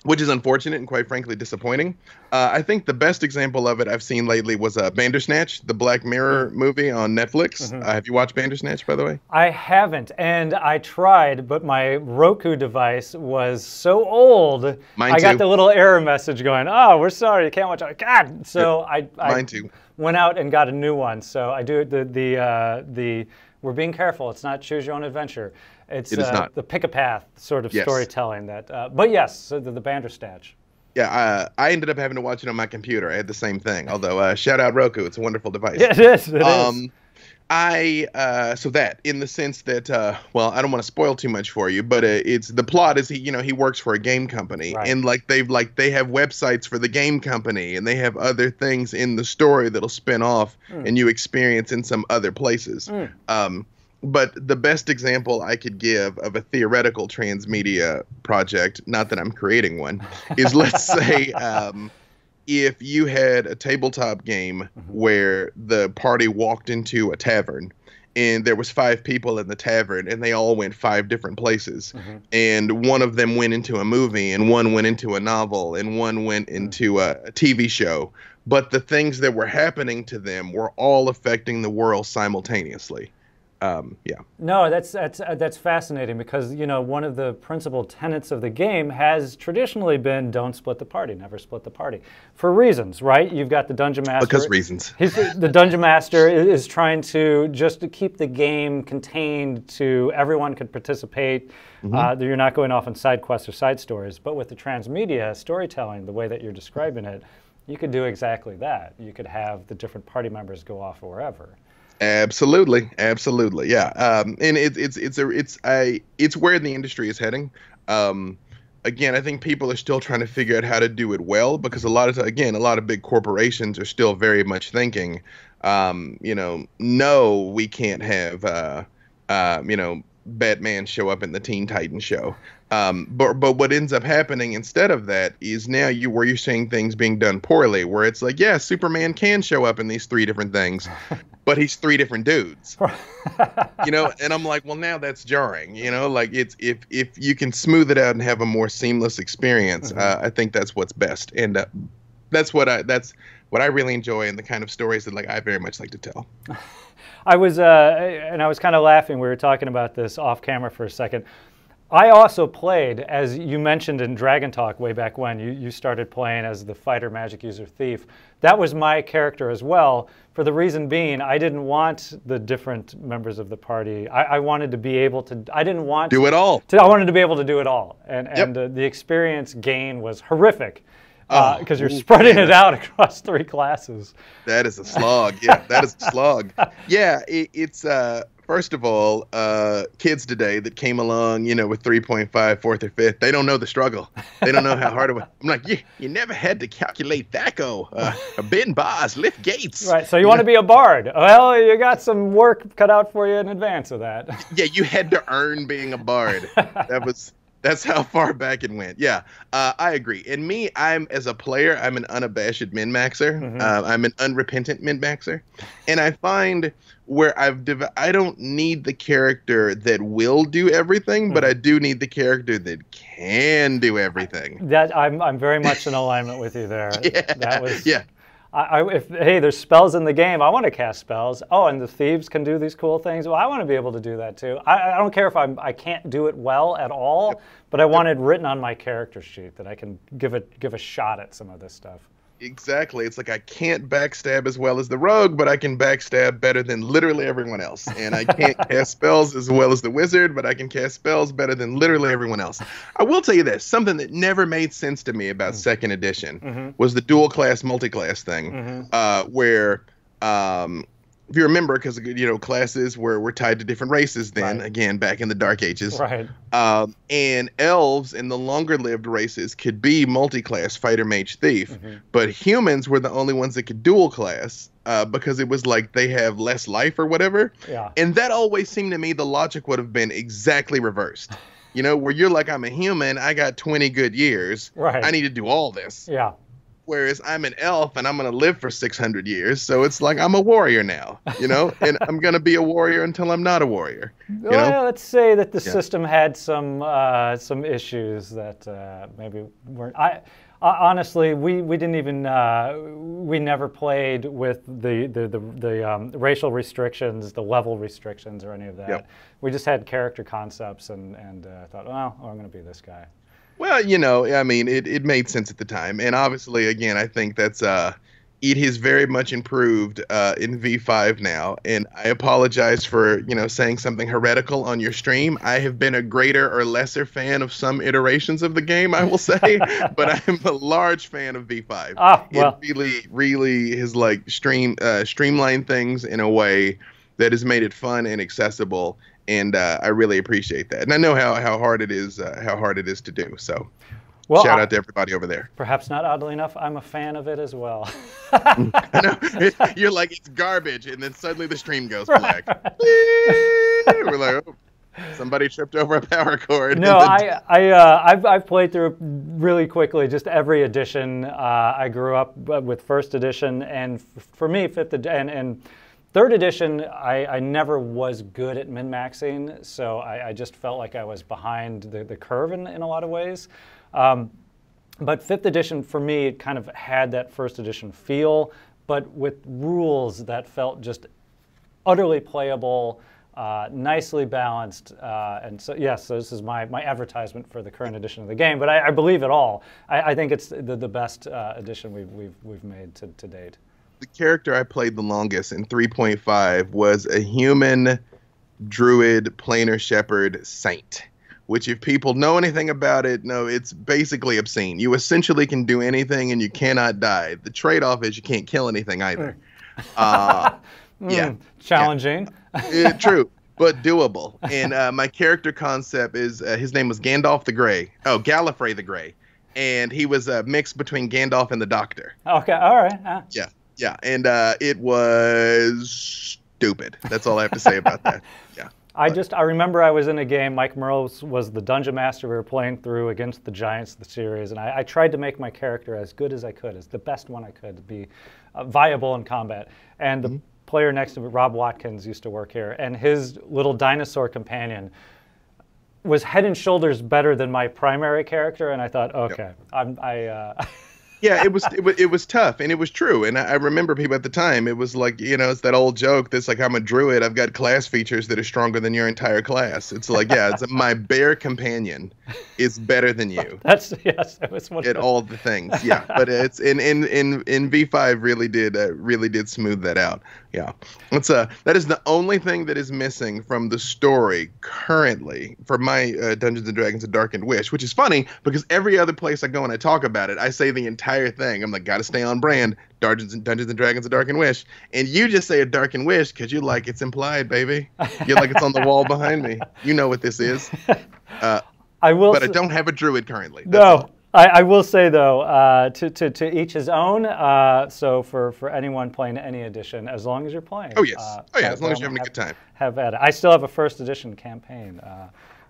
Speaker 2: Which is unfortunate and quite frankly disappointing. I think the best example of it I've seen lately was Bandersnatch, the Black Mirror movie on Netflix. Have you watched Bandersnatch, by the way?
Speaker 1: I haven't, and I tried, but my Roku device was so old. I got the little error message going, "Oh, we're sorry, you can't watch it." God, so I went out and got a new one. So I do the we're being careful. It's not choose your own adventure. It is not the pick a path sort of storytelling that. But yes, so the Bandersnatch.
Speaker 2: Yeah, I ended up having to watch it on my computer. I had the same thing. Although, shout out Roku, it's a wonderful device.
Speaker 1: Yeah, it is. It is.
Speaker 2: So that, in the sense that, well, I don't want to spoil too much for you, but it's the plot is he works for a game company, and they have websites for the game company, and they have other things in the story that'll spin off and you experience in some other places. But the best example I could give of a theoretical transmedia project, not that I'm creating one, is let's say if you had a tabletop game where the party walked into a tavern and there was 5 people in the tavern and they all went 5 different places, and one of them went into a movie and one went into a novel and one went into a TV show, but the things that were happening to them were all affecting the world simultaneously.
Speaker 1: No, that's fascinating, because one of the principal tenets of the game has traditionally been don't split the party, never split the party, for reasons, right? You've got the dungeon master.
Speaker 2: Because reasons.
Speaker 1: The dungeon master is trying to just keep the game contained to everyone could participate. You're not going off on side quests or side stories. But with the transmedia storytelling, the way that you're describing it, you could do exactly that. You could have the different party members go off wherever.
Speaker 2: Absolutely, yeah. And it's where the industry is heading. Again, I think people are still trying to figure out how to do it well, because a lot of big corporations are still very much thinking, no, we can't have Batman show up in the Teen Titans show. But what ends up happening instead of that is now you're seeing things being done poorly, where it's like, yeah, Superman can show up in these 3 different things, but he's 3 different dudes. And I'm like, well, now that's jarring. Like it's if you can smooth it out and have a more seamless experience, I think that's what's best, and that's what I really enjoy, and the kind of stories that I very much like to tell.
Speaker 1: I was kind of laughing. We were talking about this off camera for a second. I also played, as you mentioned in Dragon Talk way back when, you started playing as the fighter, magic user, thief. That was my character as well, for the reason being I didn't want the different members of the party. I wanted to be able to, I didn't want
Speaker 2: do it all.
Speaker 1: I wanted to be able to do it all. And the experience gain was horrific. Because you're spreading it out across 3 classes.
Speaker 2: That is a slog. Yeah, that is a slog. Yeah, it's first of all, kids today that came along, with 3.5, 4th or 5th, they don't know the struggle. They don't know how hard it was. I'm like, you never had to calculate THACO, bend bars, lift gates.
Speaker 1: Right. So you want to be a bard? Well, you got some work cut out for you in advance of that.
Speaker 2: Yeah, you had to earn being a bard. That's how far back it went. Yeah, I agree. And me, as a player, I'm an unabashed min-maxer. I'm an unrepentant min-maxer. And I find where I don't need the character that will do everything, but I do need the character that can do everything.
Speaker 1: That I'm very much in alignment with you there.
Speaker 2: Yeah.
Speaker 1: Hey, there's spells in the game, I want to cast spells. Oh, and the thieves can do these cool things. Well, I want to be able to do that too. I don't care if I can't do it well at all, but I want it written on my character sheet that I can give a shot at some of this stuff.
Speaker 2: Exactly. It's like I can't backstab as well as the rogue, but I can backstab better than literally everyone else. And I can't cast spells as well as the wizard, but I can cast spells better than literally everyone else. I will tell you this, something that never made sense to me about 2nd edition was the dual class, multi-class thing, where if you remember, because classes were tied to different races then, again, back in the Dark Ages.
Speaker 1: Right.
Speaker 2: And elves and the longer-lived races could be multi-class, fighter, mage, thief, but humans were the only ones that could dual class because it was like they have less life or whatever.
Speaker 1: Yeah.
Speaker 2: And that always seemed to me the logic would have been exactly reversed. Where you're like, I'm a human, I got 20 good years,
Speaker 1: right.
Speaker 2: I need to do all this.
Speaker 1: Yeah.
Speaker 2: Whereas I'm an elf and I'm going to live for 600 years. So it's like I'm a warrior now, and I'm going to be a warrior until I'm not a warrior.
Speaker 1: Well, let's say that the system had some issues that maybe weren't. Honestly, we didn't even we never played with the racial restrictions, the level restrictions, or any of that. We just had character concepts and thought, well, I'm going to be this guy.
Speaker 2: Well, I mean, it made sense at the time. And obviously, again, I think that's it has very much improved in V5 now. And I apologize for, saying something heretical on your stream. I have been a greater or lesser fan of some iterations of the game, I will say. But I'm a large fan of V5. It really has streamlined things in a way that has made it fun and accessible. And I really appreciate that, and I know how hard it is to do. So, shout out to everybody over there.
Speaker 1: Perhaps not oddly enough, I'm a fan of it as well.
Speaker 2: I know. You're like, it's garbage, and then suddenly the stream goes black. We're like, oh, somebody tripped over a power cord.
Speaker 1: No, I've played through really quickly just every edition. I grew up with 1st edition, and for me, 5th edition and 3rd edition, I never was good at min-maxing, so I just felt like I was behind the curve in a lot of ways. But 5th edition, for me, it kind of had that 1st edition feel, but with rules that felt just utterly playable, nicely balanced. And so, yes, so this is my advertisement for the current edition of the game, but I believe it all. I think it's the best edition we've made to date.
Speaker 2: The character I played the longest in 3.5 was a human druid planar shepherd saint, which if people know anything about it, no, it's basically obscene. You essentially can do anything and you cannot die. The trade-off is you can't kill anything either.
Speaker 1: Challenging.
Speaker 2: True, but doable. And my character concept is, his name was Gandalf the Grey. Oh, Gallifrey the Grey. And he was a mix between Gandalf and the Doctor.
Speaker 1: Okay, all right.
Speaker 2: Yeah, and it was stupid. That's all I have to say about that. Yeah.
Speaker 1: I remember I was in a game. Mike Merles was the dungeon master we were playing through against the Giants of the series, and I tried to make my character as good as I could, as the best one I could, to be viable in combat. And the player next to me, Rob Watkins, used to work here, and his little dinosaur companion was head and shoulders better than my primary character, and I thought, okay,
Speaker 2: Yeah, it was tough, and it was true. And I remember people at the time. It was like, you know, it's that old joke that's like, I'm a druid. I've got class features that are stronger than your entire class. It's like, yeah, it's my bear companion is better than you.
Speaker 1: That was one
Speaker 2: at all the things. Yeah, but it's in V5 really did smooth that out. Yeah, that is the only thing that is missing from the story currently for my Dungeons and Dragons: A Darkened Wish, which is funny because every other place I go and I talk about it, I say the entire thing. I'm like, gotta stay on brand. Dungeons and Dragons: A Darkened Wish, and you just say A Darkened Wish because you're like, it's implied, baby. You're like, it's on the wall behind me. You know what this is. But I don't have a druid currently.
Speaker 1: No. I will say, though, to each his own. So for anyone playing any edition, as long as you're playing.
Speaker 2: Oh, yes. As long as you're having a good time.
Speaker 1: Have at it. I still have a first edition campaign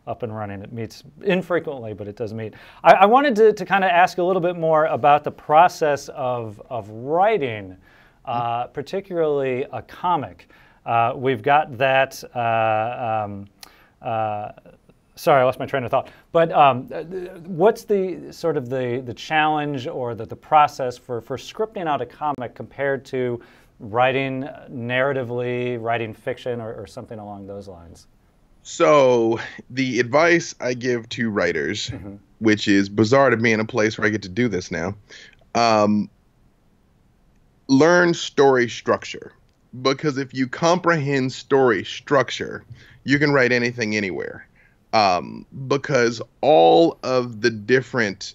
Speaker 1: up and running. It meets infrequently, but it does meet. I wanted to kind of ask a little bit more about the process of writing, particularly a comic. We've got that... Sorry, I lost my train of thought. But what's the sort of the challenge or the process for scripting out a comic compared to writing narratively, writing fiction, or something along those lines?
Speaker 2: So the advice I give to writers, which is bizarre to be in a place where I get to do this now, learn story structure. Because if you comprehend story structure, you can write anything anywhere. Because all of the different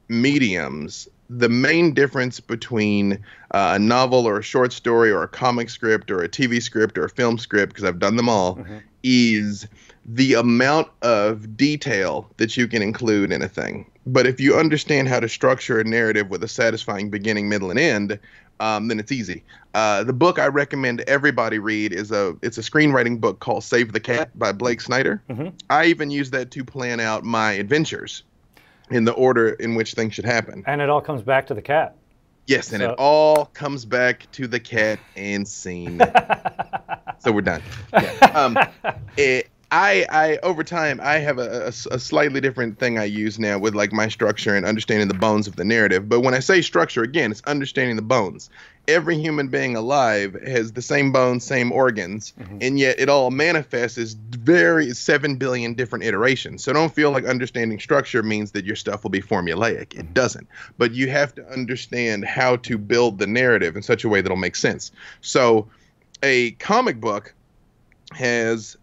Speaker 2: mediums, the main difference between a novel or a short story or a comic script or a TV script or a film script, because I've done them all, is the amount of detail that you can include in a thing. But if you understand how to structure a narrative with a satisfying beginning, middle, and end, then it's easy. The book I recommend everybody read it's a screenwriting book called Save the Cat by Blake Snyder. I even use that to plan out my adventures in the order in which things should happen.
Speaker 1: And it all comes back to the cat.
Speaker 2: Yes, and it all comes back to the cat and scene. So we're done. Yeah. I over time, I have a slightly different thing I use now with like my structure and understanding the bones of the narrative. But when I say structure, again, it's understanding the bones. Every human being alive has the same bones, same organs, and yet it all manifests as 7 billion different iterations. So don't feel like understanding structure means that your stuff will be formulaic. It doesn't. But you have to understand how to build the narrative in such a way that'll make sense. So a comic book has...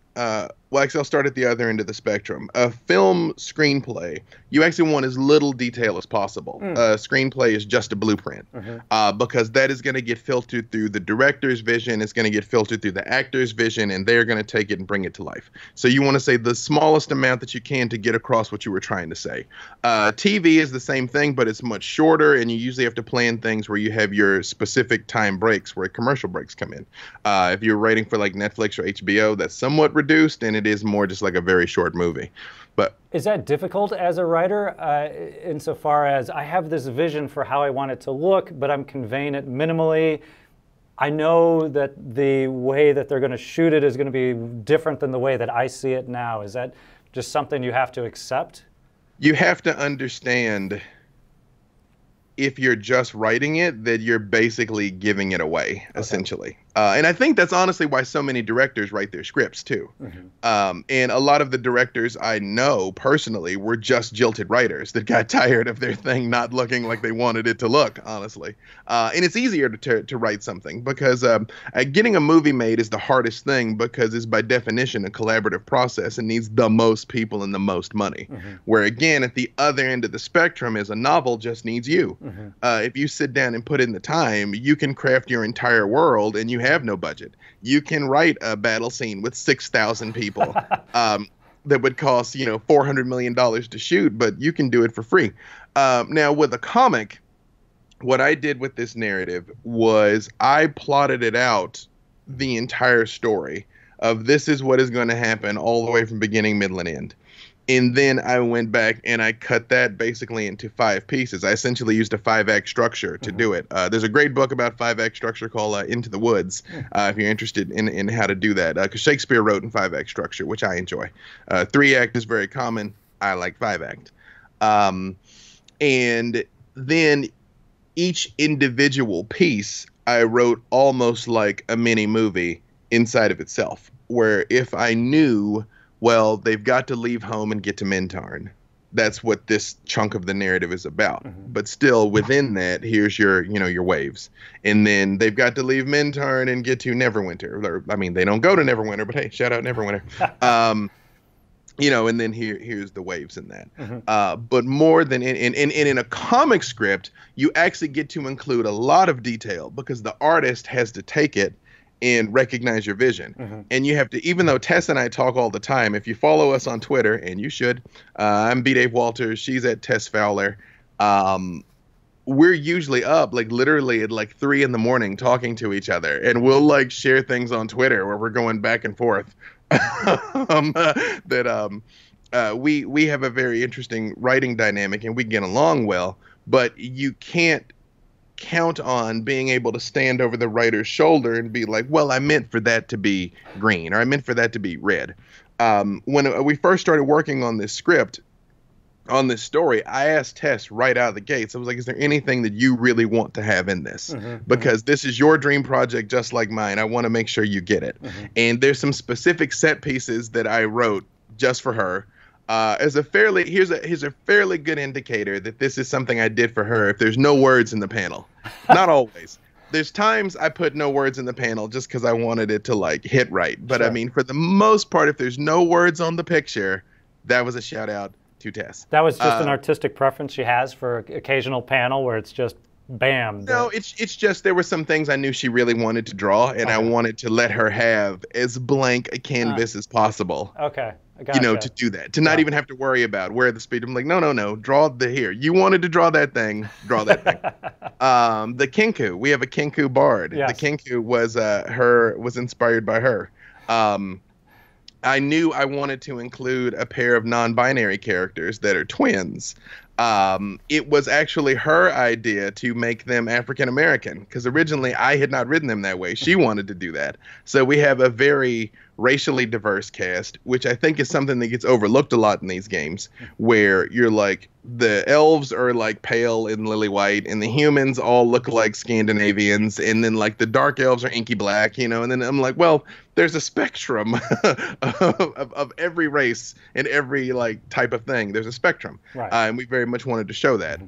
Speaker 2: well, actually, I'll start at the other end of the spectrum. A film screenplay, you actually want as little detail as possible. A screenplay is just a blueprint because that is going to get filtered through the director's vision. It's going to get filtered through the actor's vision, and they're going to take it and bring it to life. So you want to say the smallest amount that you can to get across what you were trying to say. TV is the same thing, but it's much shorter, and you usually have to plan things where you have your specific time breaks where commercial breaks come in. If you're writing for like Netflix or HBO, that's somewhat reduced, and it is more just like a very short movie. But
Speaker 1: is that difficult as a writer insofar as I have this vision for how I want it to look, but I'm conveying it minimally? I know that the way that they're going to shoot it is going to be different than the way that I see it now. Is that just something you have to accept?
Speaker 2: You have to understand, if you're just writing it, that you're basically giving it away, essentially. And I think that's honestly why so many directors write their scripts, too. And a lot of the directors I know personally were just jilted writers that got tired of their thing not looking like they wanted it to look, honestly. And it's easier to write something because getting a movie made is the hardest thing because it's by definition a collaborative process and needs the most people and the most money. Where, again, at the other end of the spectrum is a novel just needs you. If you sit down and put in the time, you can craft your entire world and you have no budget. You can write a battle scene with 6,000 people that would cost, $400 million to shoot, but you can do it for free. Now, with a comic, what I did with this narrative was I plotted it out, the entire story. of this is what is going to happen all the way from beginning, middle, and end. And then I went back and I cut that basically into 5 pieces. I essentially used a 5-act structure to do it. There's a great book about 5-act structure called Into the Woods, if you're interested in how to do that. Because Shakespeare wrote in 5-act structure, which I enjoy. 3-act is very common. I like 5-act. And then each individual piece I wrote almost like a mini movie inside of itself, where if I knew, well, they've got to leave home and get to Mintarn. That's what this chunk of the narrative is about. But still within that, here's your, your waves. And then they've got to leave Mintarn and get to Neverwinter. Or, I mean, they don't go to Neverwinter, but hey, shout out Neverwinter. And then here's the waves in that. But more than in a comic script, you actually get to include a lot of detail because the artist has to take it and recognize your vision. And you have to, even though Tess and I talk all the time, if you follow us on Twitter, and you should, I'm B. Dave Walters, she's at Tess Fowler. We're usually up like literally at like 3 a.m. talking to each other, and we'll like share things on Twitter where we're going back and forth. We have a very interesting writing dynamic and we get along well, but you can't count on being able to stand over the writer's shoulder and be like, well, I meant for that to be green, or I meant for that to be red. When we first started working on this script, on this story, I asked Tess right out of the gates, I was like, is there anything that you really want to have in this? Because this is your dream project just like mine. I want to make sure you get it. And there's some specific set pieces that I wrote just for her. Here's a fairly good indicator that this is something I did for her if there's no words in the panel. Not always. There's times I put no words in the panel just because I wanted it to like hit right. But I mean, for the most part, if there's no words on the picture, that was a shout out to Tess.
Speaker 1: That was just an artistic preference she has for occasional panel where it's just bam.
Speaker 2: No, it's just there were some things I knew she really wanted to draw, and I wanted to let her have as blank a canvas as possible.
Speaker 1: Okay. Gotcha.
Speaker 2: To do that, to not even have to worry about where the speed. I'm like, no, draw the here. You wanted to draw that thing, draw that thing. The Kinku, we have a Kinku bard. Yes. The Kinku was inspired by her. I knew I wanted to include a pair of non-binary characters that are twins. It was actually her idea to make them African American because originally I had not written them that way. She wanted to do that. So we have a very racially diverse cast, which I think is something that gets overlooked a lot in these games, where you're like, the elves are like pale and lily white, and the humans all look like Scandinavians, and then like the dark elves are inky black, and then I'm like, well, there's a spectrum of every race and every like type of thing. There's a spectrum, right. And we very much wanted to show that.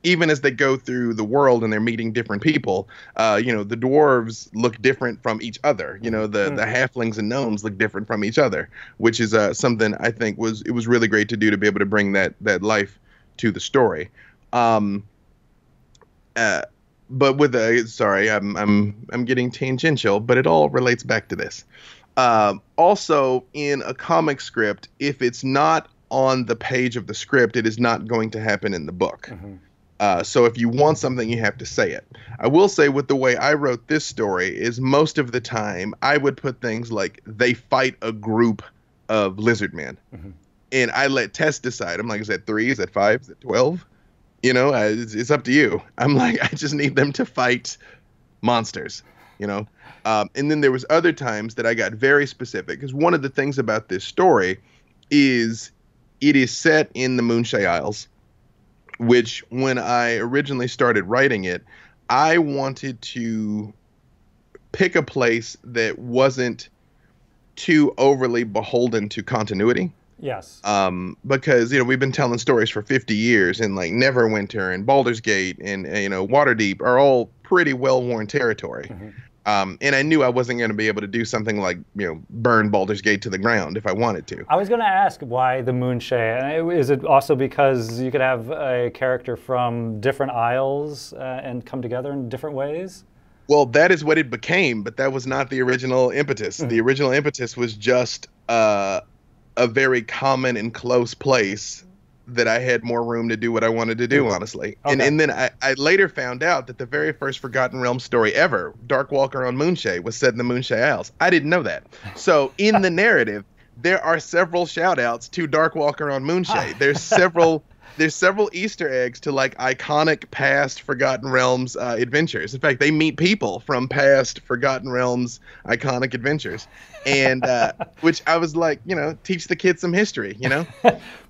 Speaker 2: Even as they go through the world and they're meeting different people, the dwarves look different from each other. The halflings and gnomes look different from each other, which is something I think was really great to do, to be able to bring that life to the story. But with sorry, I'm getting tangential, but it all relates back to this. Also, in a comic script, if it's not on the page of the script, it is not going to happen in the book. So if you want something, you have to say it. I will say, with the way I wrote this story, is most of the time I would put things like they fight a group of lizard men, and I let Tess decide. I'm like, is that 3? Is that 5? Is that 12? It's up to you. I'm like, I just need them to fight monsters. And then there was other times that I got very specific, because one of the things about this story is it is set in the Moonshae Isles, which when I originally started writing it, I wanted to pick a place that wasn't too overly beholden to continuity.
Speaker 1: Yes.
Speaker 2: Because, we've been telling stories for 50 years, and like Neverwinter and Baldur's Gate and, Waterdeep are all pretty well-worn territory. And I knew I wasn't going to be able to do something like, burn Baldur's Gate to the ground if I wanted to.
Speaker 1: I was going to ask why the Moonshae. Is it also because you could have a character from different isles and come together in different ways?
Speaker 2: Well, that is what it became, but that was not the original impetus. The original impetus was just a very common and close place that I had more room to do what I wanted to do, honestly.
Speaker 1: Okay.
Speaker 2: And then I later found out that the very first Forgotten Realms story ever, Dark Walker on Moonshae, was set in the Moonshae Isles. I didn't know that. So in the narrative, there are several shout outs to Dark Walker on Moonshae. There's several Easter eggs to like iconic past Forgotten Realms adventures. In fact, they meet people from past Forgotten Realms iconic adventures. And which I was like, teach the kids some history,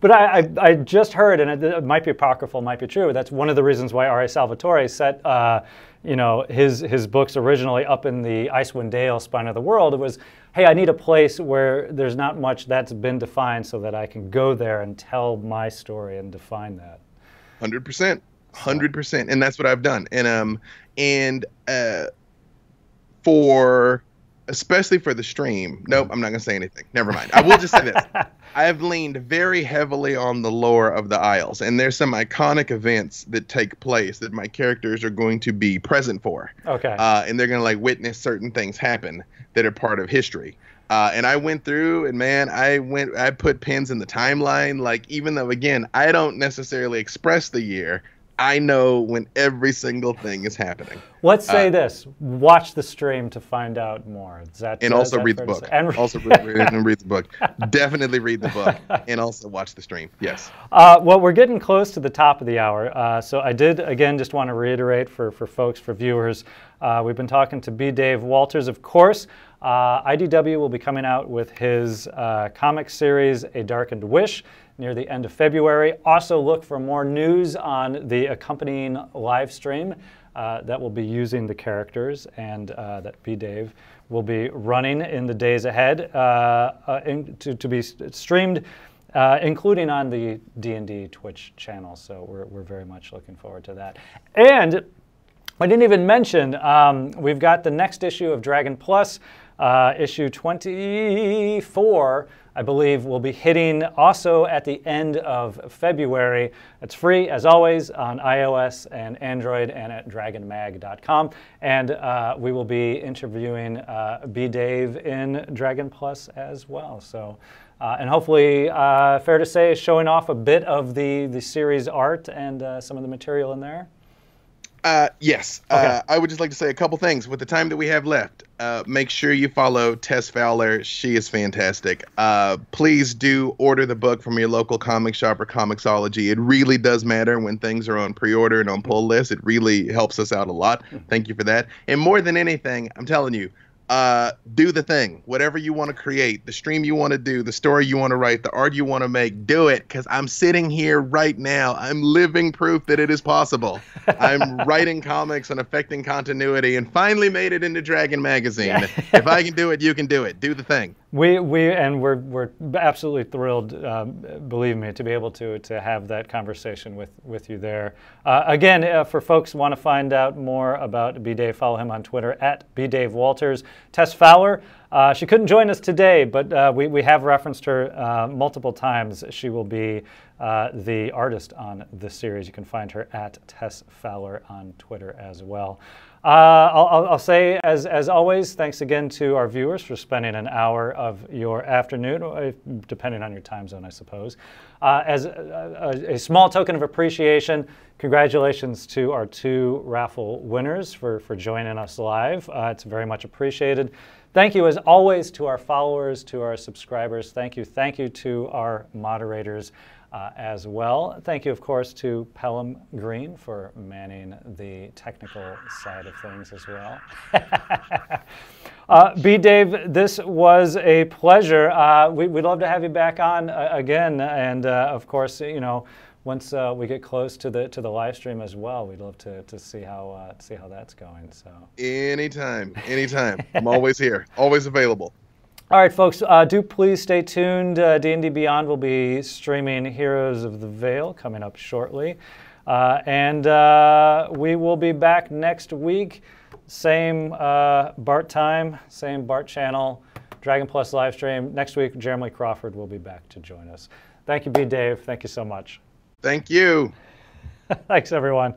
Speaker 1: But I just heard, and it might be apocryphal, might be true. That's one of the reasons why R.A. Salvatore set his books originally up in the Icewind Dale spine of the world. It was, hey, I need a place where there's not much that's been defined so that I can go there and tell my story and define that.
Speaker 2: 100%. 100%. And that's what I've done. And especially for the stream. Nope, I'm not going to say anything. Never mind. I will just say this. I've leaned very heavily on the lore of the Isles, and there's some iconic events that take place that my characters are going to be present for.
Speaker 1: Okay.
Speaker 2: And they're going to like witness certain things happen that are part of history. And I went through, and man, I put pins in the timeline. Like, even though, again, I don't necessarily express the year, I know when every single thing is happening.
Speaker 1: Let's say this: watch the stream to find out more.
Speaker 2: And also read the book. Also read the book. Definitely read the book, and also watch the stream. Yes.
Speaker 1: Well, we're getting close to the top of the hour, so I did again just want to reiterate for folks, for viewers, we've been talking to B. Dave Walters, of course. IDW will be coming out with his comic series, A Darkened Wish, near the end of February. Also look for more news on the accompanying live stream that will be using the characters and that B. Dave will be running in the days ahead to be streamed, including on the D&D Twitch channel. So we're very much looking forward to that. And I didn't even mention, we've got the next issue of Dragon Plus, issue 24, I believe, will be hitting also at the end of February. It's free, as always, on iOS and Android and at dragonmag.com. And we will be interviewing B. Dave in Dragon Plus as well. So, and hopefully, fair to say, showing off a bit of the series art and some of the material in there.
Speaker 2: Yes.
Speaker 1: Okay.
Speaker 2: I would just like to say a couple things. With the time that we have left, make sure you follow Tess Fowler. She is fantastic. Please do order the book from your local comic shop or Comixology. It really does matter when things are on pre-order and on pull lists. It really helps us out a lot. Thank you for that. And more than anything, I'm telling you, do the thing. Whatever you want to create, the stream you want to do, the story you want to write, the art you want to make, do it. Because I'm sitting here right now. I'm living proof that it is possible. I'm writing comics and affecting continuity and finally made it into Dragon Magazine. If I can do it, you can do it. Do the thing.
Speaker 1: We're absolutely thrilled, believe me, to be able to have that conversation with you there. Again, for folks who want to find out more about B. Dave, follow him on Twitter at B. Dave Walters. Tess Fowler, she couldn't join us today, but we have referenced her multiple times. She will be the artist on this series. You can find her at Tess Fowler on Twitter as well. I'll say, as always, thanks again to our viewers for spending an hour of your afternoon, depending on your time zone, I suppose. As a small token of appreciation, congratulations to our 2 raffle winners for joining us live. It's very much appreciated. Thank you, as always, to our followers, to our subscribers. Thank you to our moderators as well. Thank you, of course, to Pelham Green for manning the technical side of things as well. B. Dave, this was a pleasure. We'd love to have you back on again, and of course, once we get close to the live stream as well, we'd love to see how that's going. So
Speaker 2: anytime, I'm always here, always available.
Speaker 1: All right, folks, do please stay tuned. D&D Beyond will be streaming Heroes of the Veil coming up shortly. And we will be back next week. Same BART time, same BART channel, Dragon Plus live stream. Next week, Jeremy Crawford will be back to join us. Thank you, B. Dave. Thank you so much.
Speaker 2: Thank you.
Speaker 1: Thanks, everyone.